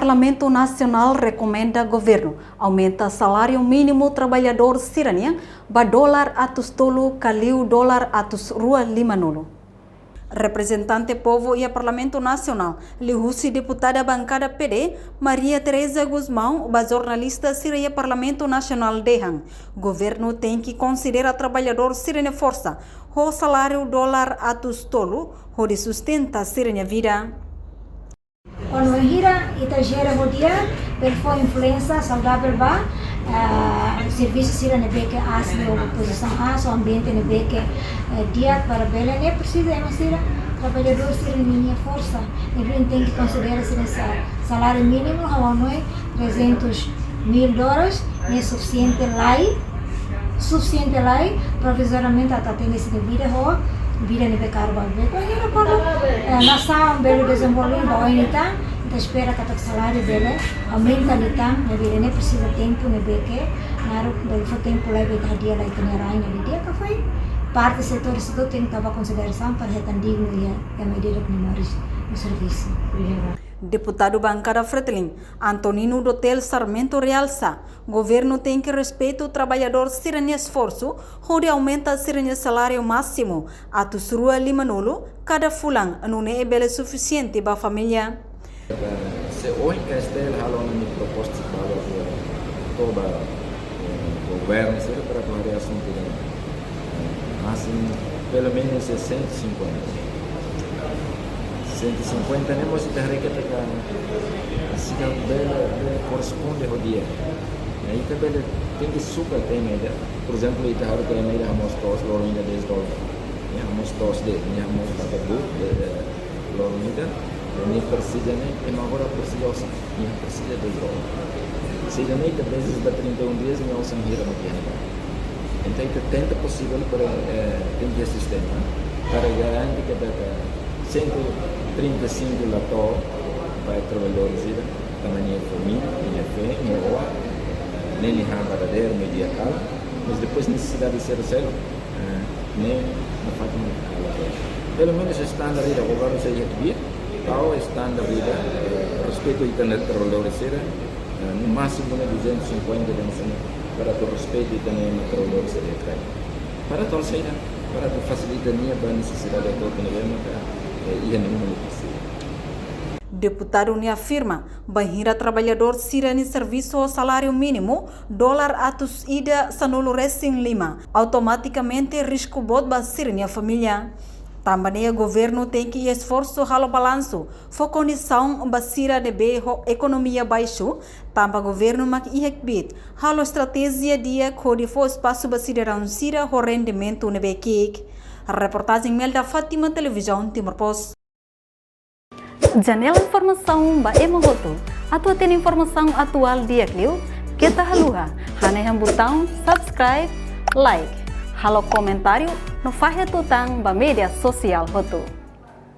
Parlamento Nacional recomenda governo aumenta salário mínimo trabalhador sirania ba dólar atus tolu kaliu dólar atus rua lima nulu. Representante povo e a Parlamento Nacional, Lihusi deputada bancada PD, Maria Teresa Guzmão, ba jornalista siria Parlamento Nacional Dehang. Governo tem que considerar trabalhador sirene força, o salário dólar atus tolu, o de sustenta sirene vida. Quando hira ita gera dia per foi influenza saudável ba serviço sira ne beke asli ou posição as o ambiente ne beke dia para bela ne precisa é sira trabalhador sira minha força e tem que considerar sira salário mínimo ao noi $300,000 é suficiente lá provisoriamente até ter esse vida ho vida ne bekar ba be quando nação belo desenvolver ba ini tá espera que o salário dele aumenta de tanto, na vida nem precisa tempo, nem beke, naru belo foi tempo lá e beke dia lá e tem rainha de dia que foi parte do setor isso tem que tomar consideração para retendigno e a medida que memórias no serviço. Deputado bancada Fretilin, Antonino Dotel Sarmento realça, governo tem que respeitar o trabalhador sirene esforço, onde aumenta sirene salário máximo, atus rua lima nulu, cada fulang, não é bela suficiente para a família. Se hoje Castel halo uma proposta para todo o governo será para a assunto mas pelo menos 150 temos que ter que se corresponde ao dia aí também tem que super ter média por exemplo aí tá que a média vamos todos lorinha $10 vamos todos de vamos para do lorinha nem precisa nem e agora precisa nem precisa de droga se já nem talvez para 31 dias não são hira no piano então que tenta possível para ter esse sistema para garantir que dá 135 lato para trabalhadores ira também é família minha fé minha rua nem lhe há verdadeiro mediacal mas depois necessidade de ser celo nem na fatima pelo menos o estándar ira o governo seja que tal estándar vida respeito ao trabalhadores no máximo 250 para o respeito ao trabalhadores para tal seja para facilitar a necessidade de todo e nenhuma possível. Deputado Unia afirma, bahira trabalhador sirene serviço ao salário mínimo, dólar atus ida sanolo recém lima, automaticamente risco bot basirne a família. Também o governo tem que esforço halo balanço, for condição basira de berro economia baixo, também o governo mak ihekbit, halo estratégia dia que for espaço basira ransira o rendimento nebekik. Reportagem Melda Fátima, Televisão Timor Post. Janela informação ba emohoto, atua tem informação atual dia clio, kita haluha, haneham botão subscribe, like, halo comentário no fahe tutang ba media sosial hoto.